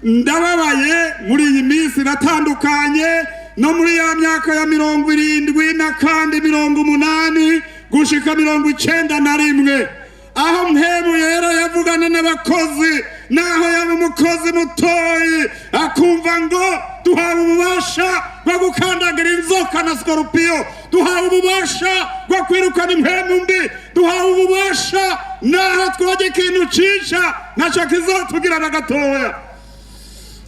ndababaye muri iyi minsi natandukanye no muri ya myaka ya 70 na kandi 80 gushika 91 aho mpemu yera yavugana n'abakozi naho yaba umukozi mutoyi akumva ngo duhawe ububasha bwo gukandagira inzoka na skorpiyo, duhawe ububasha bwo kwirukana impemu mbi, duhawe ububasha naho twoje ikintu cica ntaco kizotugira na gatoya.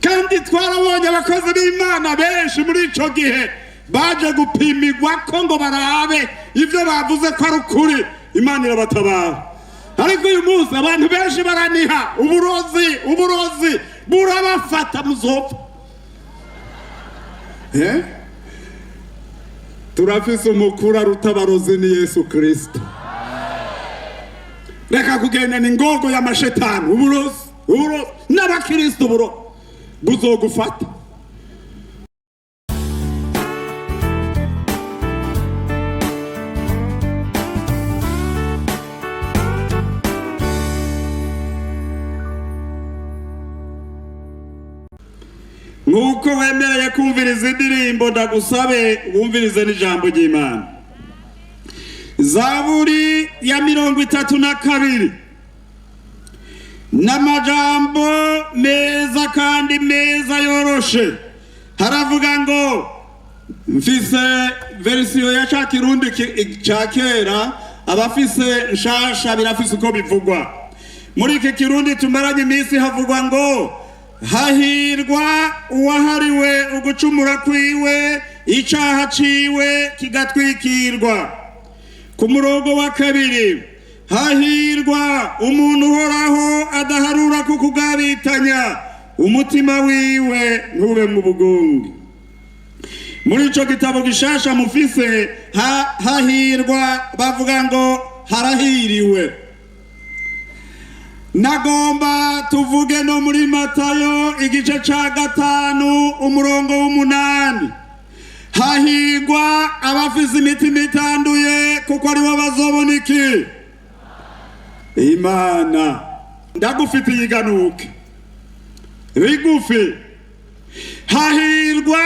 Kandi twarabonye abakozi b'Imana benshi muri ico gihe baje gupimirwa ko ngo barabe ivyo bavuze ko ari ukuri, Imana irabatabara. Ariko uyu munsi abantu benshi baraniha uburozi burabafata muzopfa. Turafise umukuru arutabarozi ni Yesu Kristo. Reka kugenda n'ingogo y'amashetani, uburozi n'abakristo buzogufata. Nuko wemereye kumviriza indirimbo ndagusabe wumvirize n'ijambo ry'Imana. Zaburi ya 32 n'amajambo meza kandi meza yoroshe. Haravuga ngo mfise version ya ca Kirundi ca kera, abafise nshasha birafise uko bivugwa. Muri iki Kirundi tumaranye iminsi havugwa ngo hahirwa uwahariwe ugucumura kwiwe icaha ciwe kigatwikirwa. Ku murongo wa 2 hahirwa umuntu uhoraho adaharura kukugabitanya umutima wiwe ntube mu bugungi. Muri ico gitabo gishasha mufise hahirwa bavuga ngo harahiriwe. Nagomba tuvuge no muri Matayo igice ca 5 umurongo w'8. Hahirwa abafise imitima itanduye kuko ari bo bazobona iki? Imana. Ndagufitiye iganuke rigufi. Hahirwa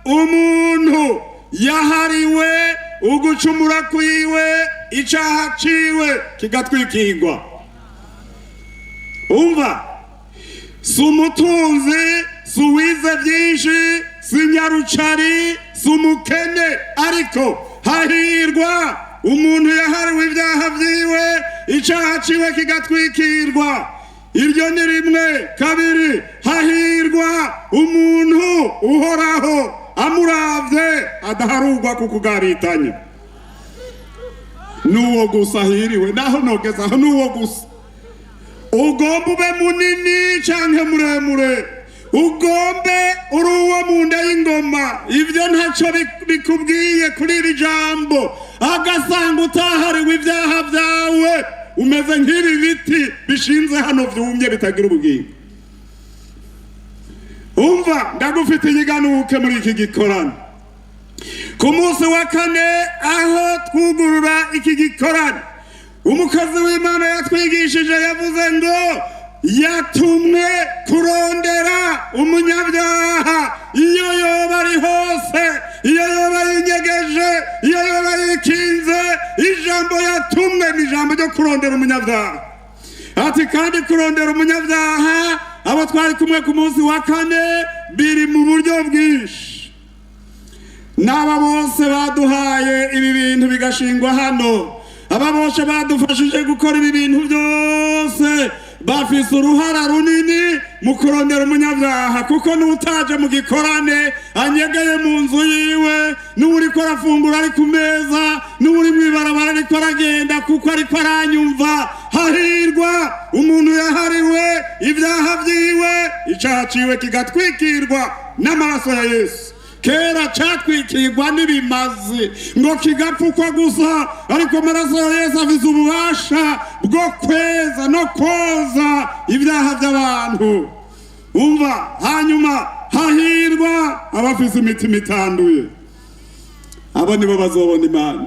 umuntu yahariwe ugucumura kwiwe icaha ciwe kigatwikirwa. Umva, sumutunzi, suwize byinshi, sinyarucari, sumukene, ariko hahirwa umuntu yahariwe ibyaha vyiwe icaha ciwe kigatwikirwa. Iryo ni rimwe. 2 hahirwa umuntu uhoraho amuravye adaharurwa kukugabitanya. Nuwo gusa hiriwe, naho nogezaho nuwo gusa. Ugombe ube munini canke muremure, ugombe uruwo mu nda y'ingoma, ivyo ntaco bikubwiye kuri iri jambo. Agasanga utahariwe ibyaha vyawe umeze nk'ibi biti bishinze hano vyumye bitagira ubugingo. Umva, ndagufitiye iganuke muri iki gikorano. Ku munsi wa 4 aho twugurura iki gikorano, umukozi w'Imana yatwigishije yavuze ngo yatumwe kurondera umunyabyaha iyo yoba ari hose, iyo yoba yinyegeje, iyo yoba yikinze. Ijambo yatumwe ni ijambo ryo kurondera umunyabyaha. Ati kandi kurondera umunyabyaha abo twari kumwe ku munsi wa 4 biri mu buryo bwinshi. N'aba bose baduhaye ibi bintu bigashingwa hano, aba bose badufashije gukora ibi bintu byose bafise uruhara runini mu kurondera umunyabyaha. Kuko n'utaje mu gikorane anyegeye mu nzu yiwe, n'uriko arafungura ari ku meza, n'uri mwibarabara ariko aragenda kuko ariko aranyumva. Hahirwa umuntu yahariwe ibyaha vyiwe icaha ciwe kigatwikirwa n'amaraso ya Yesu. Kera catwikirwa n'ibimazi ngo kigapfukwa gusa, ariko amaraso ya Yesu afise ububasha bwo kweza no koza ibyaha by'abantu. Umva, hanyuma hahirwa abafise imitima itanduye, abo nibo bazobona Imana.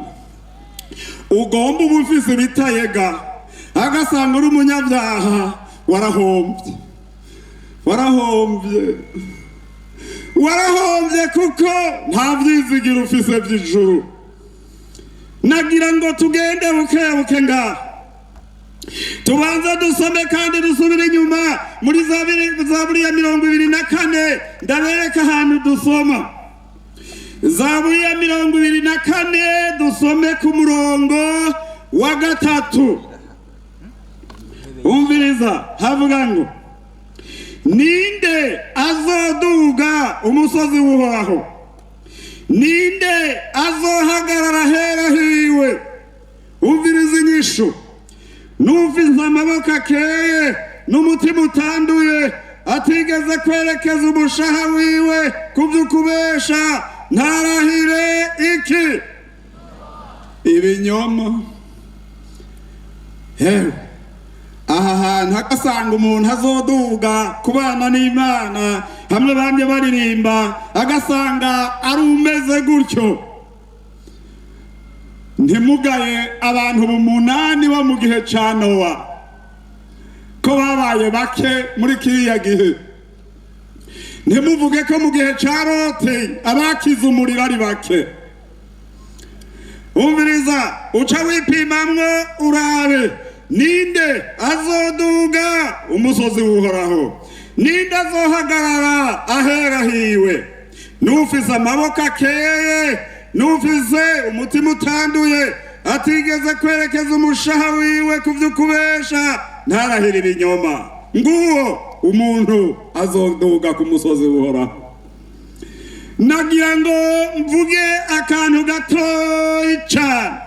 Ugomba uba ufise ibitayega agasanga uri umunyabyaha warahombye. warahombye kuko nta byizigiro ufise by'ijuru. Nagira ngo tugende bukebuke ngaha tubanza dusome kandi dusubire inyuma muri Zaburi ya 24. Ndabereka ahantu dusoma Zaburi ya 24, dusome ku murongo wa 3. Umviriza, havuga ngo ninde azoduga umusozi w'Uhoraho, ninde azohagarara hera hiwe. Umviriza inyishu: n'ufise amaboko akeye n'umutima utanduye, atigeze kwerekeza umushaha wiwe ku vy'ukubesha, ntarahire iki? Ibinyoma. Hewe aha hantu agasanga umuntu azoduga kubana n'Imana, hamwe bamye baririmba, agasanga ari umeze gutyo. Ntimugaye abantu 8 bo mu gihe ca Nowa ko babaye bake muri kiriya gihe. Ntimuvuge ko mu gihe ca Lote abakize umuriro ari bake. Umviriza, uca wipimamwo urabe ninde azoduga umusozi w'Uhoraho, ninde azohagarara ahera hiwe. N'ufise amaboko akeye, n'ufise umutima utanduye, atigeze kwerekeza umushaha wiwe ku vy'ukubesha, ntarahira ibinyoma. Nguwo umuntu azoduga ku musozi w'Uhoraho. Nagira ngo mvuge akantu gatoyi cane.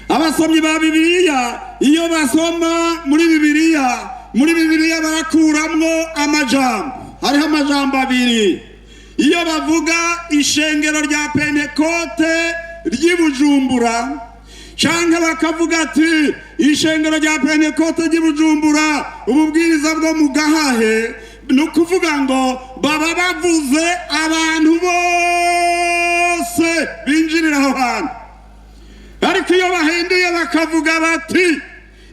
Abasomyi ba Bibiliya iyo basoma muri Bibiliya barakuramwo amajambo. Hariho amajambo abiri. Iyo bavuga ishengero rya Pentekote ry'i Bujumbura, canke bakavuga ati ishengero rya Pentekote ry'i Bujumbura ububwiriza bwo mu Gahahe, nukuvuga ngo baba bavuze abantu bose binjirira aho hantu. Ariko iyo bahinduye bakavuga bati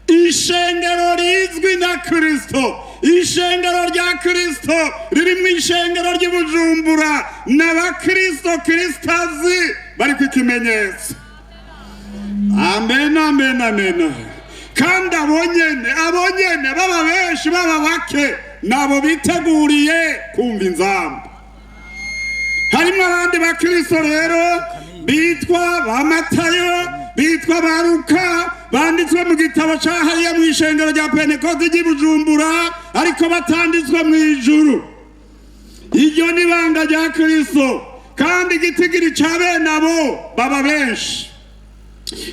ishengero rizwi na Kristo, ishengero rya Kristo riri mu ishengero ry'i Bujumbura, n'abakristo kristazi bari ku ikimenyetso. Amen, amen, amen. Kandi abonyene baba benshi baba bake, nabo biteguriye kumva inzamba. Harimo abandi bakristo rero bitwa ba Matayo, bitwa ba Luka, banditswe mu gitabo ca hariya mu ishengero rya Pentekote ry'i Bujumbura, ariko batanditswe mu ijuru. Iryo ni banga rya Kristo, kandi igitigiri ca bene abo baba benshi.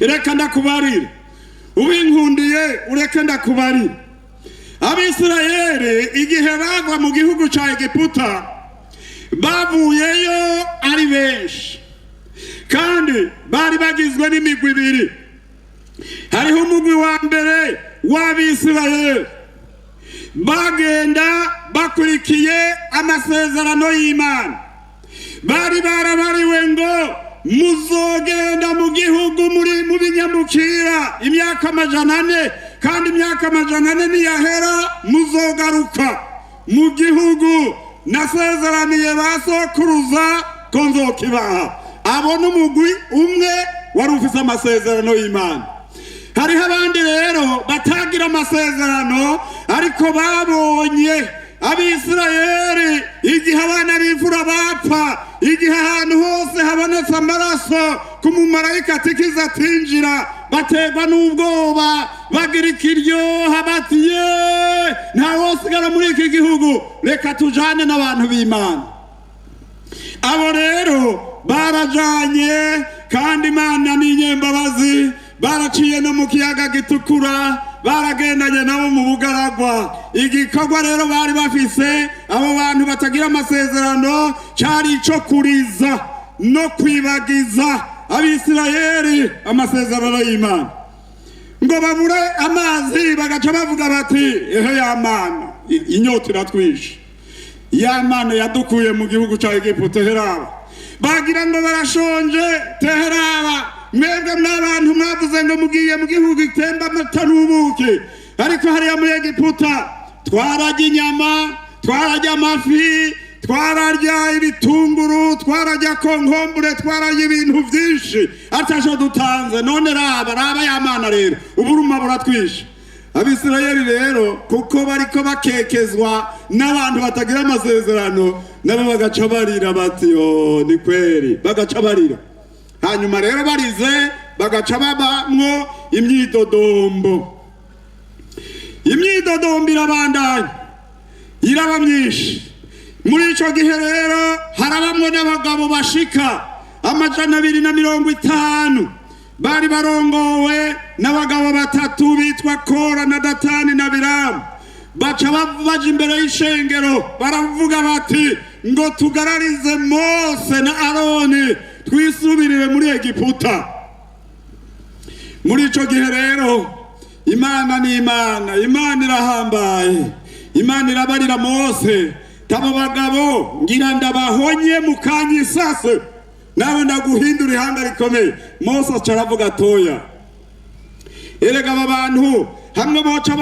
Reka ndakubarire, ubinkundiye ureke ndakubarire. Abisirayeli igihe bava mu gihugu ca Egiputa, bavuyeyo ari benshi, kandi bari bagizwe n'imigwi ibiri. Hariho umugwi wa mbere w'Abisirayeli bagenda bakurikiye amasezerano y'Imana. Bari barabariwe ngo muzogenda mu gihugu muri mu binyamukira imyaka 400, kandi imyaka 400 niyahera muzogaruka mu gihugu nasezeraniye basokuruza ko nzokibaha. Abo n'umugwi umwe wari ufise amasezerano y'Imana. Hariho abandi rero batagira amasezerano, ariko babonye Abisirayeli igihe abana b'imfura bapfa, igihe ahantu hose habonetse amaraso ku mumarayika atikiza atinjira, baterwa n'ubwoba, bagira ikiryoha bati ntawosigara muri iki gihugu, reka tujane n'abantu b'Imana. Abo rero barajanye, kandi Imana ni inyembabazi, baraciye no mu kiyaga gitukura, baragendanye nabo mu bugaragwa. Igikorwa rero bari bafise abo bantu batagira amasezerano cari ico kuriza no kwibagiza Abisirayeli amasezerano y'Imana, ngo babure amazi, bagaca bavuga bati ehe ya Mana inyota iratwishe, ya Mana yadukuye mu gihugu ca Egiputa heraba. Bagira ngo barashonje teheraba, mwebwe n'abantu mwavuze ngo mugiye mu gihugu gitemba amata n'ubuki, ariko hariya mu Egiputa twararya inyama, twararya amafi, twararya ibitunguru, twararya konkombure, twararya ibintu byinshi ataco dutanze. None raba ya mana rero uburuma buratwishe. Abisirayeli rero kuko bariko bakekezwa n'abantu batagira amasezerano, nabo bagaca barira bati ni kweri, bagaca barira. Hanyuma rero barize bagaca babamwo imyidodombo. Imyidodombo irabandanya iraba myinshi. Muri ico gihe rero harabamwe n'abagabo bashika 250 bari barongowe n'abagabo batatu bitwa Kora na Datani na Biramu. Baca baje imbere y'ishengero baravuga bati ngo tugararize Mose na Aroni twisubirire muri Egiputa. Muri ico gihe rero Imana ni Imana, Imana irahambaye. Imana irabarira Mose, tabo bagabo ngira ndabahonye mukanyisase nawe ndaguhindura ihanga rikomeye. Mose acaravuga toya, erega aba bantu hamwe boca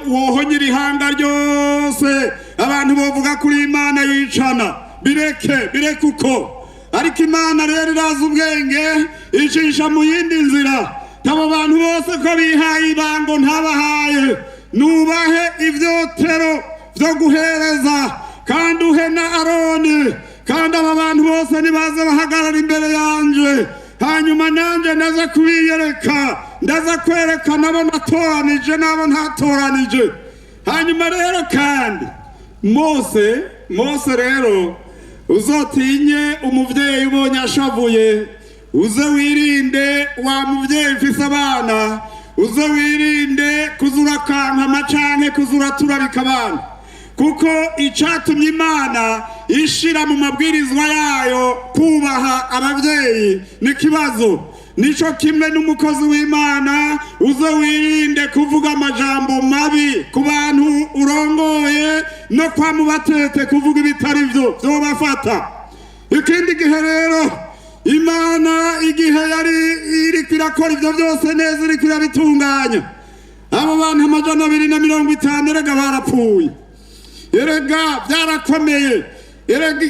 wohonyira ihanga ryose, abantu bovuga kuri Imana yicana, bireke uko. Ariko Imana rero irazi ubwenge, icisha mu yindi nzira. Tabo bantu bose ko bihaye ibango ntabahaye, nubahe ivyotero vyo guhereza, kandi uhe na Aroni, kandi aba bantu bose nibaze bahagarara imbere yanje, hanyuma nanje ndaza kubiyereka, ndaza kwereka nabo natoranije nabo ntatoranije. Hanyuma rero kandi Mose rero uzotinye umuvyeyi ubonye ashavuye, uze wirinde wa muvyeyi ufise abana, uze wirinde kuzurakanka canke kuzuraturabika abana, kuko icatumye Imana ishira mu mabwirizwa yayo kubaha abavyeyi ni kibazo. Nico kimwe n'umukozi w'Imana, uze wirinde kuvuga amajambo mabi ku bantu urongoye no kwa mubatete kuvuga ibitari vyo vyobafata. Ikindi gihe rero Imana igihe yari iriko irakora ivyo byose neza, iriko irabitunganya, abo bantu 250 erega barapfuye, erega byarakomeye, erega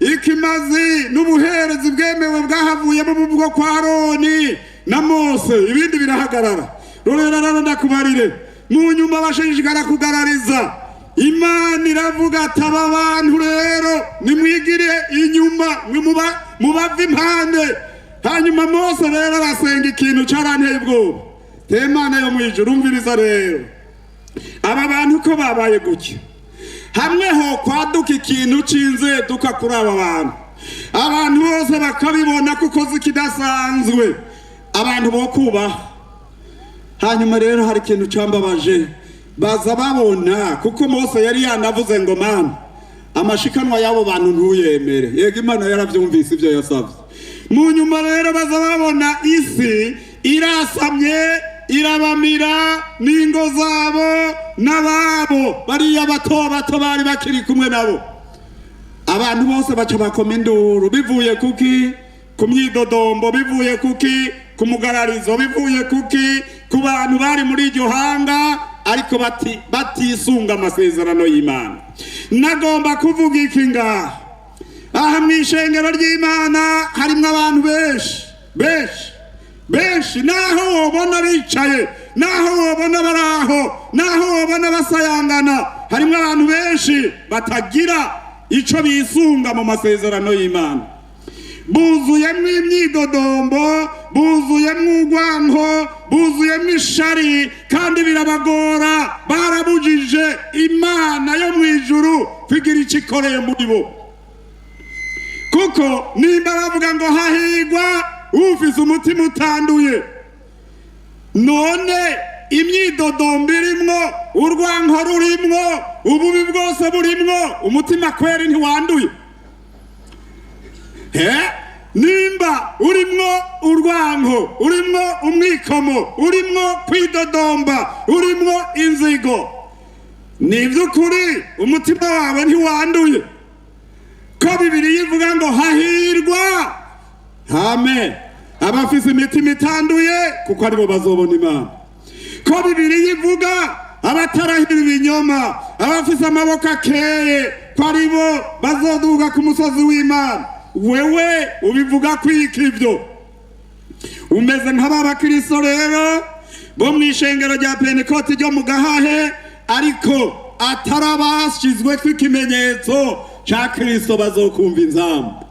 ikimazi n'ubuherezi bwemewe bwahavuye mu bwo kwa Aroni na Mose, ibindi birahagarara. Rero ndakubarire, mu nyuma bashishikara kugarariza. Imana iravuga ati aba bantu rero nimwigire inyuma, mubava impande. Hanyuma Mose rero arasenga ikintu caranteye ubwoba. Imana yo mwijuru, umviriza rero aba bantu ko babaye gutya, hamwe ho kwaduka ikintu cinzeduka kuri aba bantu, abantu bose bakabibona kuko zikidasanzwe, abantu bo kubaha. Hanyuma rero hari ikintu cambabaje, baza babona kuko Mose yari yanavuze ngo mana amashikanwa y'abo bantu ntuyemere. Yego Imana yaravyumvise ivyo yasavye. Mu nyuma rero baza babona isi irasamye irabamira n'ingo zabo n'ababo bariya bato bari bakiri kumwe nabo. Abantu bose baca bakoma induru, bivuye kuki? Ku myidodombo, bivuye kuki? Ku mugararizo, bivuye kuki? Ku bantu bari muri iryo hanga ariko batisunga amasezerano y'Imana. Nagomba kuvuga iki ngaha, aha mw'ishengero ry'Imana harimwo abantu benshi, naho wobona bicaye, naho wobona baraho, naho wobona basayangana, harimwo abantu benshi batagira ico bisunga mu masezerano y'Imana. Buzuyemwo imyidodombo, buzuyemwo urwanko, buzuyemwo ishari, kandi birabagora. Barabujije Imana yo mwijuru kugira ico ikoreye muri bo, kuko nimba bavuga ngo hahigwa ufise umutima utanduye, none imyidodombo irimwo, urwanko rurimwo, ububi bwose burimwo, umutima kweri ntiwanduye? Nimba urimwo urwanko, urimwo umwikomo, urimwo kwidodomba, urimwo inzigo, nivy'ukuri umutima wawe ntiwanduye? Ko Bibiliya ivuga ngo hahirwa, amen, abafise imitima itanduye kuko aribo bazobona Imana. Ko Bibiliya ivuga abatarahira ibinyoma, abafise amaboko akeye, ko ari bo bazoduga ku musozi w'Imana. Wewe ubivuga kwiki ivyo? Umeze nk'abakristo rero bo mw'ishengero rya Pentekote ryo mu Gahahe, ariko atarabashizwe kw'ikimenyetso ca Kristo bazokumva inzamba.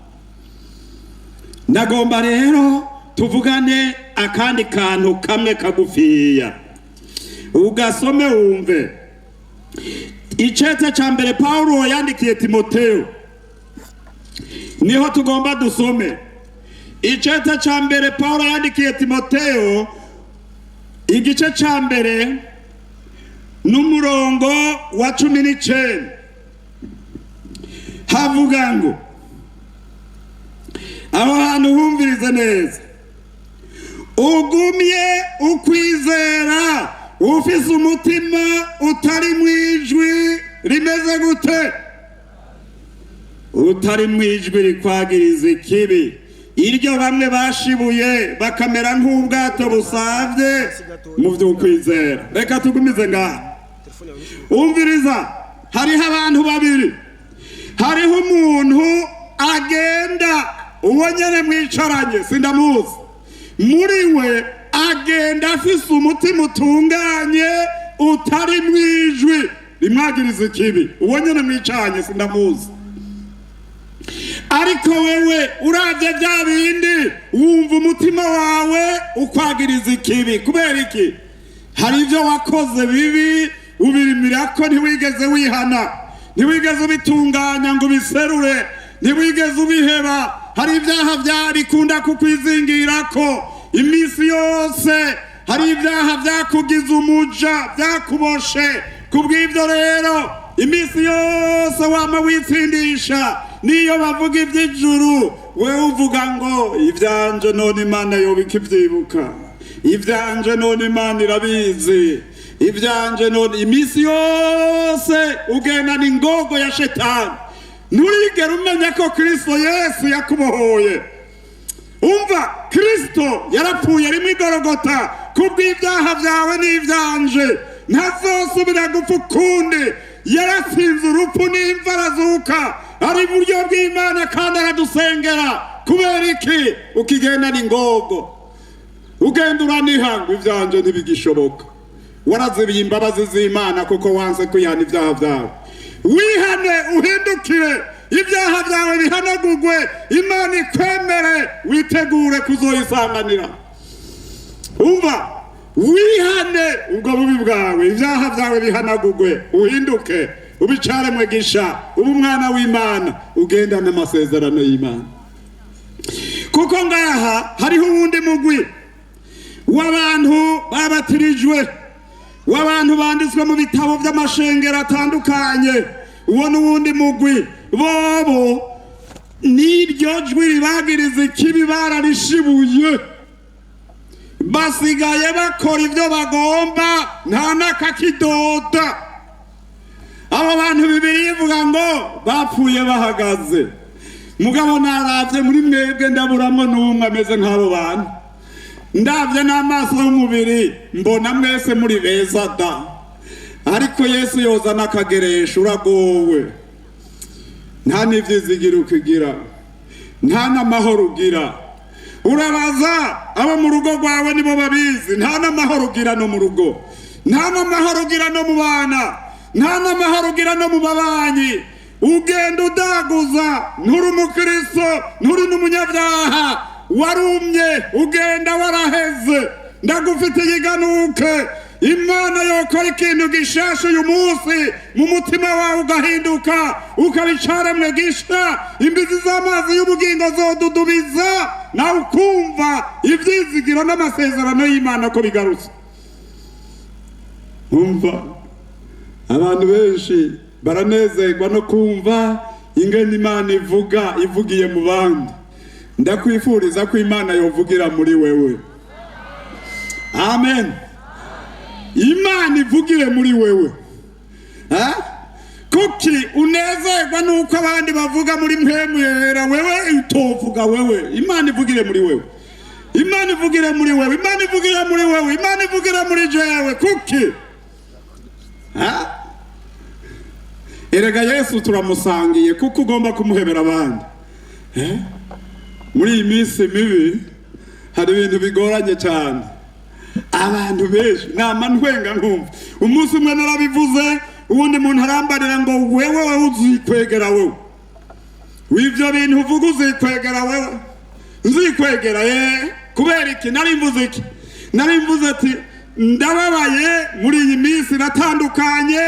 Ndagomba rero tuvugane akandi kantu kamwe kagufiya, ugasome wumve. Icete ca mbere Paulo yandikiye Timoteyo, niho tugomba dusome. Icete ca mbere Paulo yandikiye Timoteyo, igice ca mbere n'umurongo wa 19 havuga ngo, aho hantu humvirize neza, ugumye ukwizera ufise umutima utari mwijwi rimeze gute? Utari mwijwi rikwagiriza ikibi, iryo bamwe bashibuye bakamera nk'ubwato busavye mu vy'ukwizera. Reka tugumize ngaha. Umviriza, hariho abantu babiri. Hariho umuntu agenda, uwo nyene mwicaranye sindamuzi, muri we agenda afise umutima utunganye utari mwijwi rimwagiriza ikibi. Uwo nyene mwicaranye sindamuzi, ariko wewe uravye vya bindi wumva umutima wawe ukwagiriza ikibi. Kubera iki? Hari ivyo wakoze bibi ubirimirako, ntiwigeze wihana, ntiwigeze ubitunganya ngo ubiserure, ntiwigeze ubiheba. Hari ibyaha bikunda kukwizingirako imisi yose, hari ibyaha vyakugize umuja, vyakuboshe. Kubw'ivyo rero imisi yose wama witsindisha, niyo bavuga ivy'ijuru wewe uvuga ngo ivyanje none Imana yoba ikivyibuka, ivyanje none Imana irabizi, ivyanje none. Imisi yose ugendana ingogo ya shetani, nturigera umenya ko Kristo Yesu yakubohoye. Umva, Kristo yarapfuye rimwe Igorogota kubw'ivyaha vyawe n'ivyanje, ntazosubira gupfa ukundi. Yaratsinze urupfu n'imva, arazuka, ari iburyo bw'Imana kandi aradusengera. Kubera iki? Ukigendana ingogo, ugenda uraniha ngo ivyanje ntibigishoboka. Warazibiye imbabazi z'Imana kuko wanse kwihana ivyaha vyawe. Wihane uhindukire, ibyaha vyawe bihanagurwe, Imana ikwemere, witegure kuzoyisanganira. Umva, wihane ubwo bubi bwawe, ibyaha vyawe bihanagurwe, uhinduke, ubicare mwegisha, ubu umwana w'Imana, ugendane amasezerano y'Imana. Kuko ngaha hariho uwundi mugwi w'abantu babatirijwe, w'abantu banditswe mu bitabo vy'amashengero atandukanye. Uwo n'uwundi mugwi, bobo n'iryo jwi ribagiriza ikibi bararishibuye, basigaye bakora ivyo bagomba, nta n'akakidoda. Abo bantu Bibiliya ivuga ngo bapfuye bahagaze. Mugabo naravye muri mwebwe ndaburamwo n'umwe ameze nk'abo bantu. Ndavye n'amaso y'umubiri mbona mwese muri beza da, ariko Yesu yozana akageresha uragowe. Nta n'ivyizigiro ukigira, nta n'amahoro ugira. Urabaza abo mu rugo rwawe nibo babizi, nta n'amahoro ugira no mu rugo, nta n'amahoro ugira no mu bana, nta n'amahoro ugira no mu babanyi. Ugenda udaguza, nturi umukristo, nturi n'umunyabyaha, warumye, ugenda waraheze. Ndagufitiye iganuke, Imana yokora ikintu gishasha uyu munsi mu mutima wawe, ugahinduka, ukabicara mwegisha, imbizi z'amazi y'ubugingo zodudubiza, nawe ukumva ivyizigiro n'amasezerano y'Imana ko bigarutse. Umva, abantu benshi baranezerwa no kumva ingene Imana ivugiye mu bandi. Ndakwifuriza ko Imana yovugira muri wewe. Amen. Imana ivugire muri wewe. Kuki unezerwa nuko abandi bavuga muri mpemu yera, wewe utovuga wewe? Imana ivugire muri wewe, Imana ivugire muri wewe, Imana ivugire muri wewe, Imana ivugire muri jewe. Kuki erega Yesu turamusangiye kuko ugomba kumuhebera abandi. Muri iyi minsi mibi hari ibintu bigoranye cyane, abantu benshi nama ntwenga nkumva. Umunsi umwe narabivuze, ubundi muntu arambarira ngo wewe uzikwegera wewe, w'ivyo bintu uvuga uzikwegera wewe, nzikwegera kubera iki? Narimvuze iki? Narimvuze ati ndababaye muri iyi minsi iratandukanye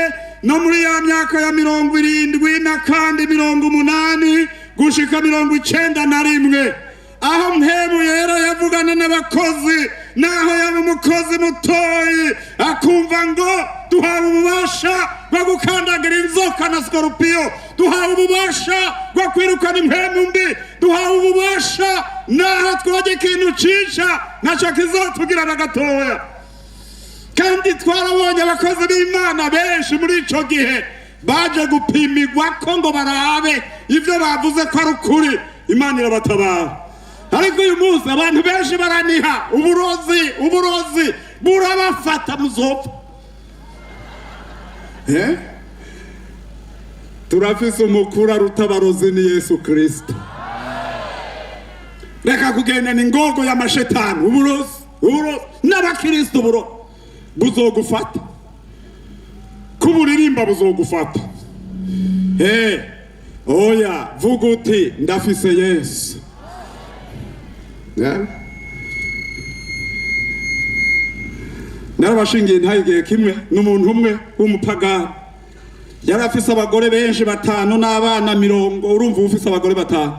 no muri ya myaka ya 70 na kandi 80 gushika 91, aho mpemu yera yavugana n'abakozi, naho yaba umukozi mutoyi akumva ngo duhawe ububasha bwo gukandagira inzoka na sikorupiyo, duhawe ububasha bwo kwirukana impemu mbi, duhawe ububasha naho twoge ikintu cica naco kizotugira na gatoya. Kandi twarabonye abakozi b'Imana benshi muri ico gihe baje gupimirwa ko ngo barabe ivyo bavuze ko ari ukuri, Imana irabatabara. Ariko uyu munsi abantu benshi baraniha, uburozi burabafata muzopfa. Turafise umukuru arutabarozi ni Yesu Kristo. Reka kugenda n'ingogo y'amashetani, uburozi n'abakristo buzogufata, kuburirimba buzogufata. Oya vuga uti ndafise Yesu. Narabashingiye ntayigiye kimwe n'umuntu umwe w'umupagani, yari afise abagore benshi 5 n'abana 100. Urumva ufise abagore 5.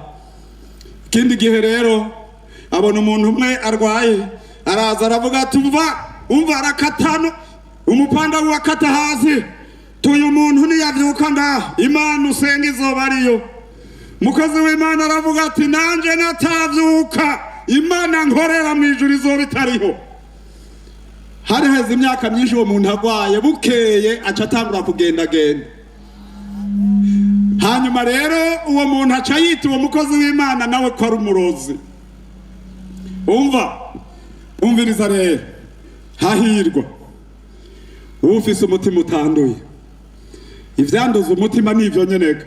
Ikindi gihe rero abona umuntu umwe arwaye, araza aravuga ati umva arakatano umupanga wakata hasi, tuyu muntu niyavyuka ngaha Imana usenga izoba ariyo. Mukozi w'Imana aravuga ati nanje natavyuka Imana nkorera mu ijuru izoba itariho. Hari heze imyaka myinshi uwo muntu agwaye, bukeye aca atangura kugendagenda. Hanyuma rero uwo muntu aca yita uwo mukozi w'Imana nawe ko ari umurozi. Umviriza rero, hahirwa ufise umutima utanduye. Ivyanduza umutima nivyo nyeneka,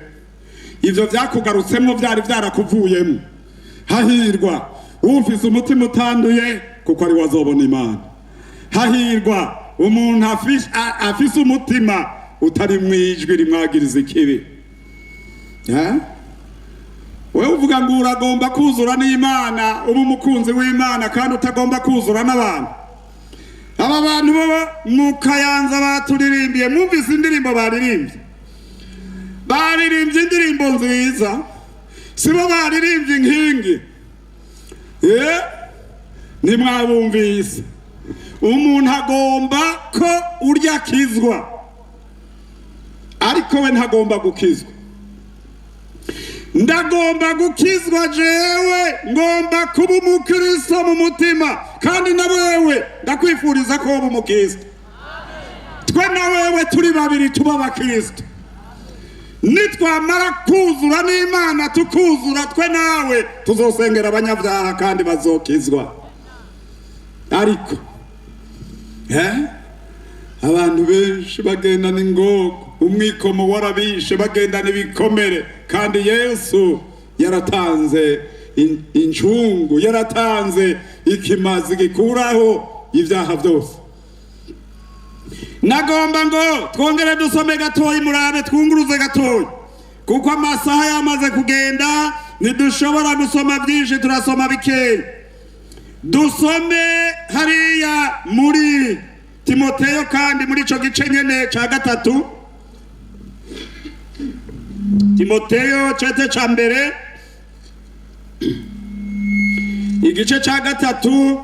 ivyo vyakugarutsemwo vyari vyarakuvuyemo. Hahirwa ufise umutima utanduye kuko ari wazobona Imana. Hahirwa umuntu afise umutima utari mwijwi rimwagiriza ikibi. Wewe uvuga ngo uragomba kuzura n'Imana, ubu umukunzi w'Imana kandi utagomba kuzura n'abantu. Aba bantu baba mu Kayanza baturirimbiye, mwumvise indirimbo baririmbye indirimbo nziza, sibo baririmbye inkingi. Nimwabumvise. Umuntu agomba ko urya kizwa, ariko we ntagomba gukizwa. Ndagomba gukizwa jewe, ngomba kuba umukristo mu mutima, kandi na wewe ndakwifuriza ko uba umukristo. Twe na wewe turi babiri tuba abakristo. Nitwamara kuzura n'Imana tukuzura, twe nawe tuzosengera abanyabyaha kandi bazokizwa. Ariko abantu benshi bagenda n'ingogo, umwikomo warabishe, bagenda n'ibikomere, kandi Yesu yaratanze incungu, yaratanze ikimazi gikuraho ibyaha byose. Nagomba ngo twongere dusome gatoyi, murabe twunguruze gatoyi, kuko amasaha yamaze kugenda, ntidushobora gusoma byinshi, turasoma bikeya. Dusome hariya muri Timoteyo, kandi muri ico gice nyene ca 3, Timoteyo cete ca mbere igice ca 3,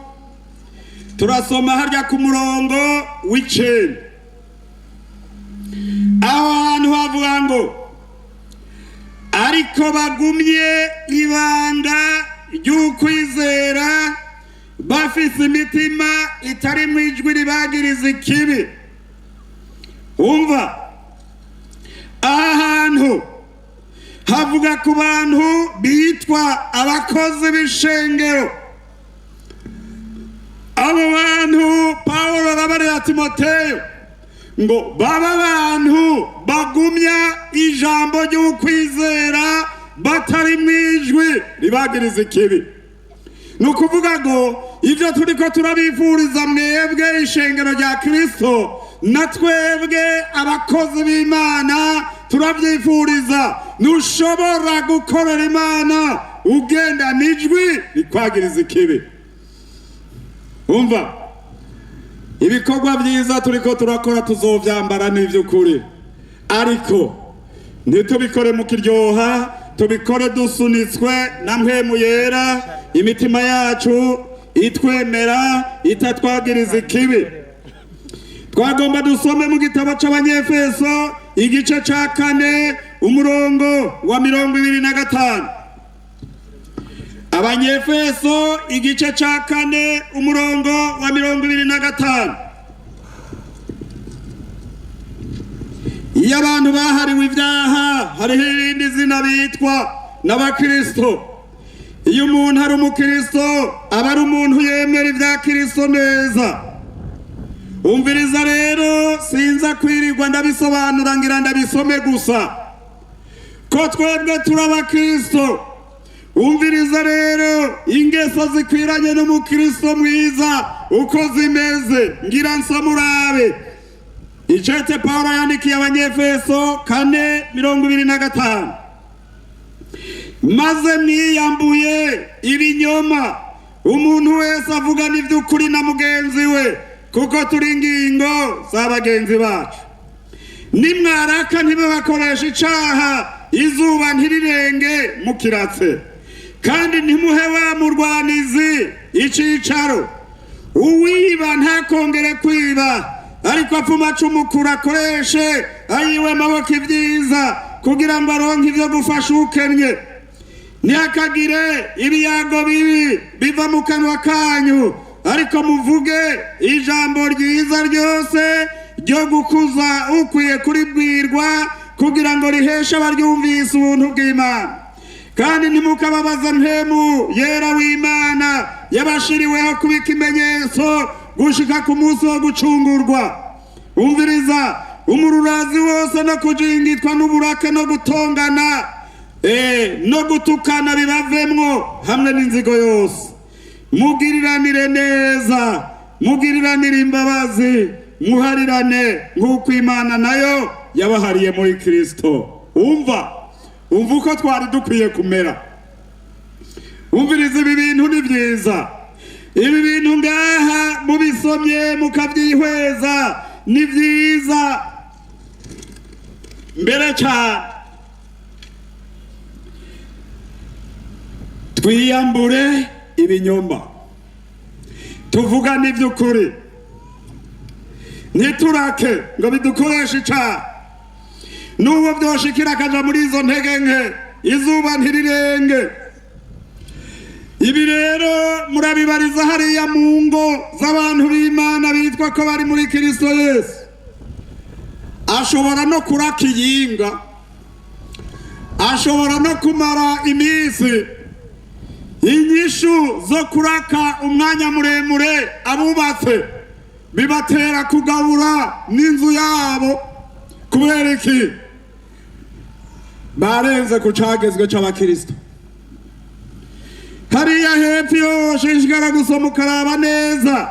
turasoma harya ku murongo w'9. Aho hantu havuga ngo ariko bagumye ibanga ry'ukwizera, bafise imitima itari mwijwi ribagiriza ikibi. Umva, ahantu havuga ku bantu bitwa abakozi b'ishengero. Abo bantu Pawulo arabarira Timoteyo ngo baba abantu bagumya ijambo ry'ukwizera batari mwijwi ribagiriza ikibi. Nukuvuga ngo ivyo turiko turabifuriza mwebwe ishengero rya Kristo na twebwe abakozi b'Imana turavyifuriza. Nushobora gukorera Imana ugenda nijwi rikwagiriza ikibi. Umva, ibikorwa byiza turiko turakora tuzovyambara n'ivy'ukuri, ariko ntitubikore mu kiryoha, tubikore dusunitswe na mpwemu yera, imitima yacu itwemera itatwagiriza ikibi. Twagomba dusome mu gitabo c'Abanyefeso igice ca 4 umurongo wa 25. Abanyefeso igice ca 4 umurongo wa 25. Iyo abantu bahariwe ibyaha hariho irindi zina bitwa n'abakristo. Iyo umuntu ari umukristo aba ari umuntu yemera ibya Kristo neza. Umviriza rero, sinza kwirirwa ndabisobanura ngira ndabisome gusa ko twebwe turabakristo. Umviriza rero, ingeso zikwiranye n'umukristo mwiza uko zimeze ngira nsamurabe. Icete Paulo yandikiye Abanyefeso 4:25. Maze mwiyambuye ibinyoma, umuntu wese avugana ivy'ukuri na mugenzi we, kuko turi ingingo z'abagenzi bacu. Nimwaraka ntibabakoresha icaha, izuba ntirirenge mukiratse, kandi ntimuhe wa murwanizi icicaro. Uwiba ntakongere kwiba, ariko apfuma acumukura akoreshe ayiwe maboko ibyiza, kugira ngo aronke ivyo gufasha ukennye. Ntihakagire ibiyago bibi biva mu kanwa kanyu, ariko muvuge ijambo ryiza ryose ryo gukuza ukwiye kuribwirwa, kugira ngo riheshe abaryumvise ubuntu bw'Imana. Kandi ntimukababaza mpwemu yera w'Imana yabashiriweho kuba ikimenyetso gushika ku munsi wo gucungurwa. Umviriza, umururazi wose no kujingitwa n'uburake no gutongana no gutukana bibavemwo hamwe n'inzigo yose. Mugiriranire neza, mugiriranire imbabazi, muharirane nk'uko Imana nayo yabahariye muri Kristo. Umva uko twari dukwiye kumera. Umviriza, ibi bintu ni byiza. Ibi bintu ngaha mubisomye mukabyihweza ni byiza mbere cyane. Twiyambure ibinyoma, tuvugane iby'ukuri, ntiturake ngo bidukoreshe icaha. N'uwo byoshikira akaja muri izo ntege nke, izuba ntirirenge. Ibi rero murabibariza hariya mu ngo z'abantu b'Imana bitwa ko bari muri Kristo Yesu. Ashobora no kuraka iyinga, ashobora no kumara iminsi. Inyishu zo kuraka umwanya muremure abubatse bibatera kugabura n'inzu yabo. Kubera iki? Barenze ku cagezwe c'abakristo. Hariya hepfo yoshishikara gusoma ukaraba neza,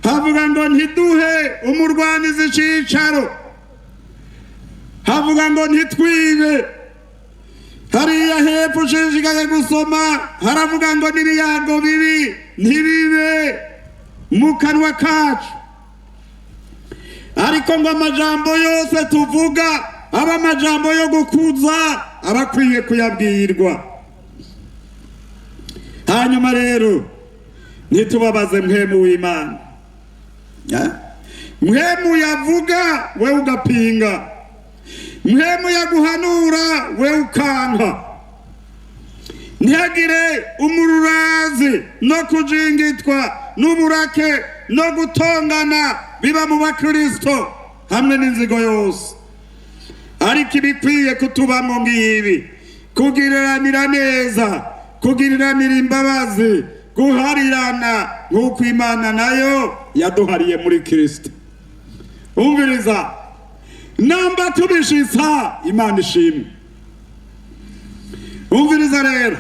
havuga ngo ntiduhe umurwanizi icicaro, havuga ngo ntitwibe. Hariya hepfo ushishikaye gusoma haravuga ngo n'ibiyago bibi ntibibe mu kanwa kacu. Ariko ngo amajambo yose tuvuga aba amajambo yo gukuza, abakwiye kuyabwirwa. Hanyuma rero ntitubabaze mpwemu w'Imana. Mpwemu yavuga we ugapinga, mpwemu yaguhanura we ukanka. Ntihagire umururazi no kujingitwa n'uburake no gutongana biba mu bakristo hamwe n'inzigo yose. Ariko ibikwiye kutubamo ngibi: kugiriranira neza, kugiriranira imbabazi, guharirana nk'uko Imana nayo yaduhariye muri Kristo. umviriza namba tubishitsa Imana ishimwe. Umviriza rero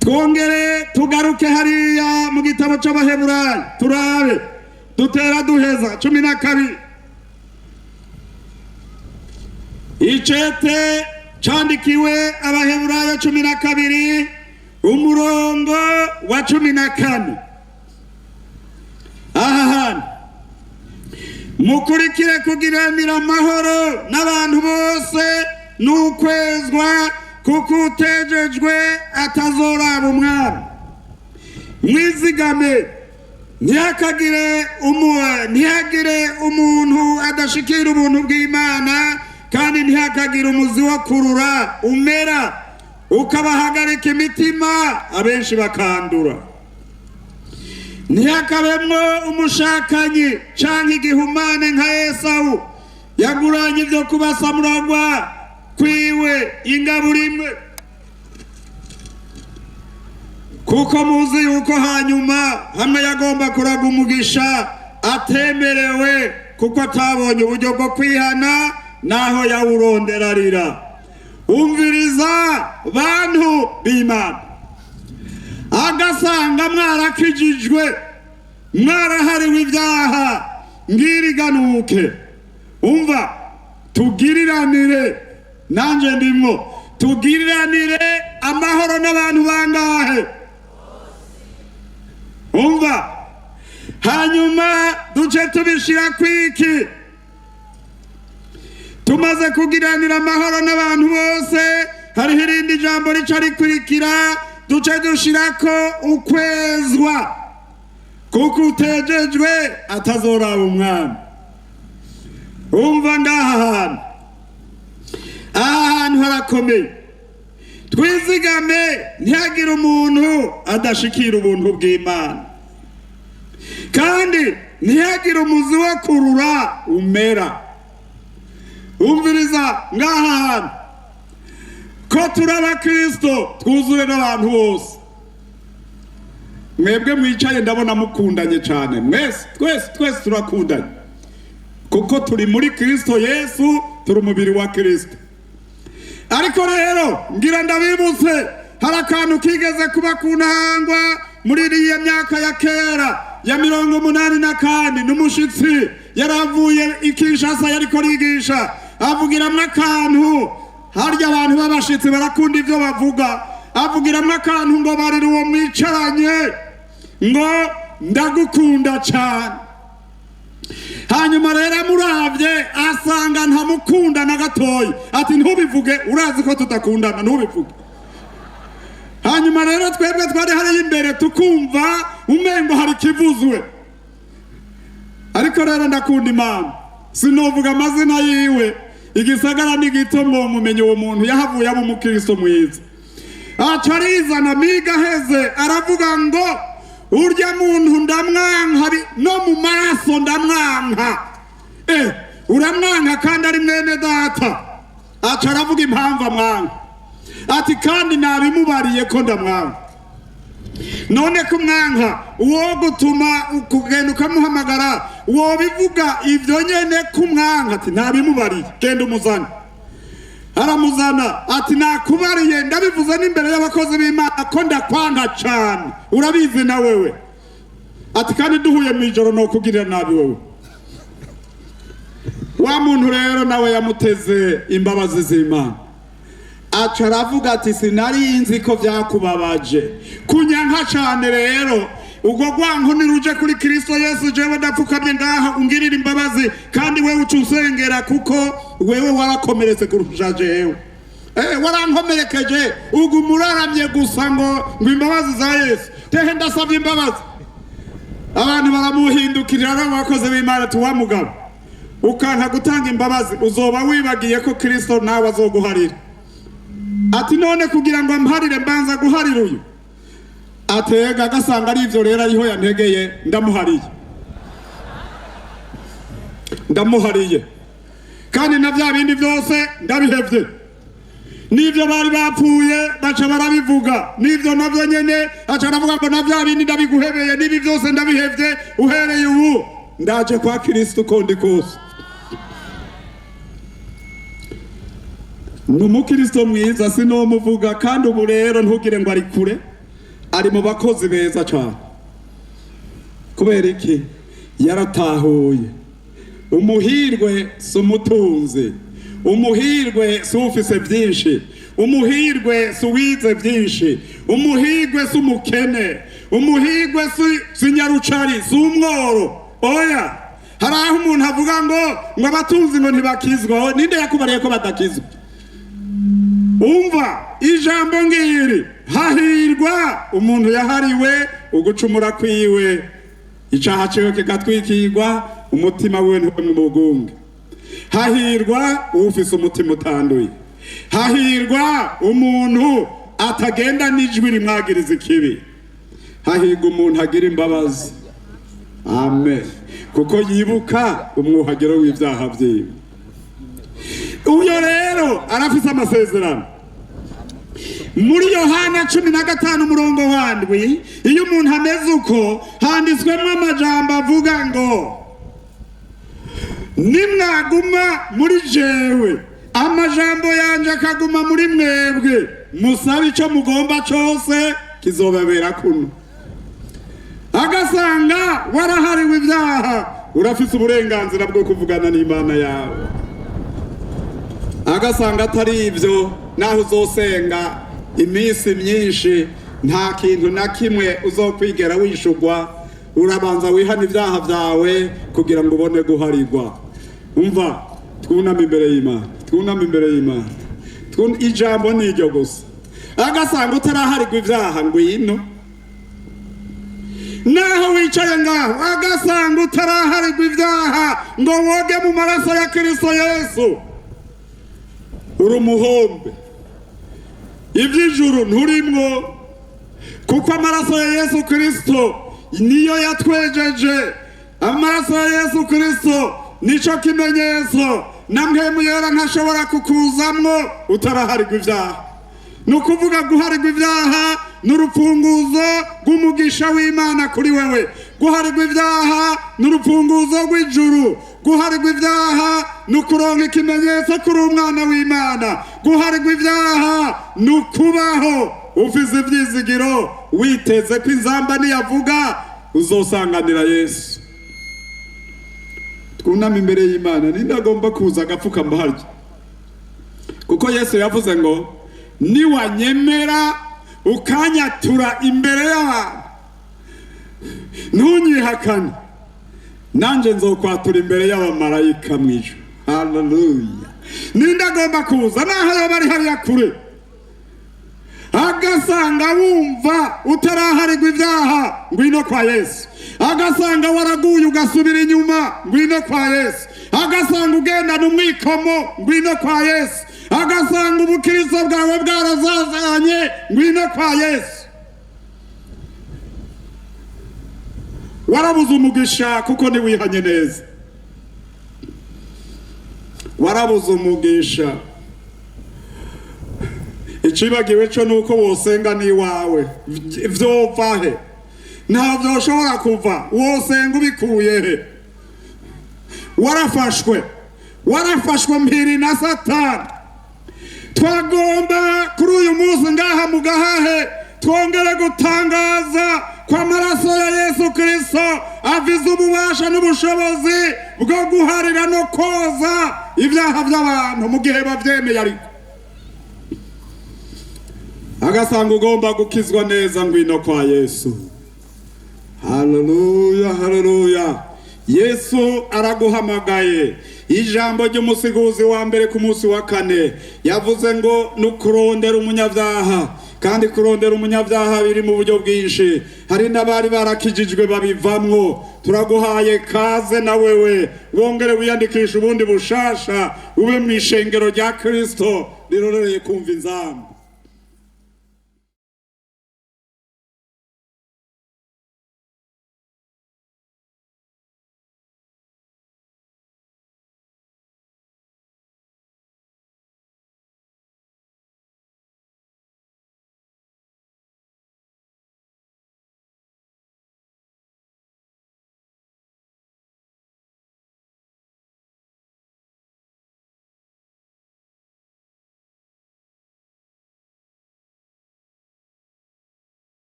twongere tugaruke hariya mu gitabo c'Abaheburayo turabe dutera duheza 12 icete candikiwe Abaheburayo 12 umurongo wa 14. aha mukurikire kugiranira amahoro n'abantu bose n'ukwezwa kuko utejejwe atazoraba umwami. Mwizigame ntihagire umuntu adashikira ubuntu bw'Imana, kandi ntihakagire umuzi wo kurura umera ukabahagarika imitima abenshi bakandura. Ntihakabemwo umushakanyi canke igihumane nka Esawu yaguranye ibyo kubasamuragwa kwiwe ingaburo imwe, kuko muzi yuko hanyuma hamwe yagomba kuraga umugisha atemerewe kuko atabonye uburyo bwo kwihana naho yawurondera arira. Umviriza bantu b'Imana, agasanga mwarakijijwe mwarahariwe ibyaha ngiriganuke. Umva tugiriranire, nanje ndimwo, tugiriranire amahoro n'abantu bangahe? Umva hanyuma duce tubishira kwiki, tumaze kugiranira amahoro n'abantu bose hariho irindi jambo rica rikurikira duce dushirako ukwezwa kuko utejejwe atazoraba umwami. Umva ngaha hantu harakomeye. Twizigame ntihagire umuntu adashikira ubuntu bw'Imana, kandi ntihagire umuzi wo kurura umera. Umviriza ngaha hantu ko turaba Kristo twuzure n'abantu bose. Mwebwe mwicaye ndabona mukundanye cyane, twese turakundanye kuko turi muri Kristo Yesu, turi umubiri wa Kristo. Ariko rero ngira ndabibutse hari akantu kigeze kuba kunahangwa muri iriya myaka ya kera ya 84 n'umushitsi yaravuye ikishasa yariko rigisha avugiramwe akantu. Harya abantu b'abashitsi barakunda ivyo bavuga, avugiramwe akantu ngo barira uwo mwicaranye ngo ndagukunda cyane. Hanyuma rero muravye asanga ntamukunda na gatoyi, ati ntubivuge, urazi ko tutakundana, ntubivuge. Hanyuma rero twebwe twari hari imbere tukumva umengo hari kivuzwe. Ariko rero ndakunda Imana, sinovuga amazina yiwe, igisagara ni gito ngo mumenye uwo muntu yahavuye abo umukristo mwiza. Acarizana miga heze aravuga ngo urya muntu ndamwanka no mu maraso ndamwanka. Uramwanka kandi ari mwene data. Aca aravuga impamvu amwanka, ati kandi nabimubariye ko ndamwanka. None kumwanka uwo gutuma ukugenda ukamuhamagara uwo bivuga ivyo nyene kumwanka, ati nabimubariye genda umuzana. Aramuzana ati nakubariye ndabivuze n'imbere y'abakozi b'Imana ko ndakwanka cyane, urabizi na wewe. Ati kandi duhuye mu ijoro no kugirira nabi wewe. Wa muntu rero nawe yamuteze imbabazi z'Imana. Aca aravuga ati sinarinzi ko byakubabaje kunyanka cyane. Rero ubwo gwanko niruje kuri Kristo Yesu, jewe ndapfukamye ngaha ungirira imbabazi, kandi wewe ucusengera kuko wewe warakomeretse kurusha jewe. Warankomerekeje ugumuraramye gusa ngo imbabazi za Yesu. Tehe ndasabye imbabazi. Abantu baramuhindukirira abakozi b'Imana tuwa mugabo, ukanka gutanga imbabazi uzoba wibagiye ko Kristo nawe azoguharira. Ati none kugira ngo amharire mbanza guharira uyu. Atega agasanga ari ivyo rero ariho yantegeye, ndamuhariye kandi na bya bindi byose ndabihevye. Nivyo bari bapfuye baca barabivuga, nivyo navyo nyene aca aravuga ngo na bya bindi ndabiguhebeye, nibi byose ndabihevye. Uhereye ubu ndaje kwa Kristo kondi kose. n'umukristo mwiza sinomuvuga kandi ubu rero ntugire ngo ari kure ari mu bakozi beza cyane kubera iki yaratahuye umuhirwe si umutunzi umuhirwe si ufise byinshi umuhirwe si uwize byinshi umuhirwe si umukene umuhirwe si nyarucari si umworo oya hari aho umuntu avuga ngo abatunzi ngo ntibakizwa ninde yakubariye ko badakizwa umva ijambo ngiri hahirwa umuntu yahariwe ugucumura kwiwe icaha ciwe kigatwikirwa umutima wiwe ntuwe mu bugunge hahirwa ufise umutima utanduye hahirwa umuntu atagenda n'ijwi rimwagiriza ikibi hahirwa umuntu agira imbabazi amen kuko yibuka umwuhagiro w'ibyaha byiwe uyo rero arafise amasezerano muri Yohana 15:7 iyo umuntu ameze uko handitswemo amajambo avuga ngo nimwaguma muri jewe amajambo yanje akaguma muri mwebwe musabe ico mugomba cose kizobabera kuno agasanga warahariwe ibyaha urafise uburenganzira bwo kuvugana n'Imana yawe agasanga atari ibyo naho uzosenga iminsi myinshi nta kintu na kimwe uzokwigera wishugwa urabanza wihana ibyaha byawe kugira ngo ubone guharirwa umva twuname imbere y'Imana twuname imbere y'Imana ijambo ni iryo gusa agasanga utaraharirwa ibyaha ngwino naho wicaye ngaho agasanga utaraharirwa ibyaha ngo woge mu maraso ya Kristo Yesu uri umuhombe iby'ijuru nturimwo kuko amaraso ya Yesu Kristo niyo yatwejeje amaraso ya Yesu Kristo nico kimenyetso namwe muyera ntashobora kukuzamwo utaraharirwa ibyaha nukuvuga guharirwa ibyaha n'urufunguzo rw'umugisha w'Imana kuri wewe guharirwa ibyaha n'urufunguzo rw'ijuru guharirwa ibyaha nukuronka ikimenyetso kuri umwana w'Imana guharirwa ibyaha nukubaho ufise ibyizigiro witeze ko inzamba niyavuga uzosanganira Yesu twuname imbere y'Imana ninde agomba kuza agapfuka mbaharya kuko Yesu yavuze ngo niwanyemera ukanyatura imbere y'abantu ntunyihakane nanje nzokwatura imbere y'abamarayika mwijuru haleluya ninde agomba kuza naho yoba ari hariya kure agasanga wumva utaraharirwa ibyaha ngwino kwa Yesu agasanga waraguye ugasubira inyuma ngwino kwa Yesu agasanga ugendana umwikomo ngwino kwa Yesu agasanga ubukristo bwawe bwarazazanye ngwino kwa Yesu warabuze umugisha kuko ntiwihanye neza warabuze umugisha icibagiwe cyo nuko wosenga n'iwawe vyovahe ntabyo ushobora kuva wosenga ubikuye he warafashwe mpiri na Satani twagomba kuri uyu munsi ngaha mu gahahe twongere gutangaza kwa maraso ya Yesu Kristo avize ububasha n'ubushobozi bwo guharira no koza ibyaha by'abantu mu gihe bavyemeye ariko agasanga ugomba gukizwa neza ngwino kwa Yesu haleluya haleluya Yesu araguhamagaye ijambo ry'umusiguzi wa mbere ku munsi wa kane yavuze ngo nukurondera umunyabyaha kandi kurondera umunyabyaha biri mu buryo bwinshi hari n'abari barakijijwe babivamwo turaguhaye kaze na wewe wongere wiyandikisha ubundi bushasha ube mu ishengero rya Kristo rirorereye kumva inzamba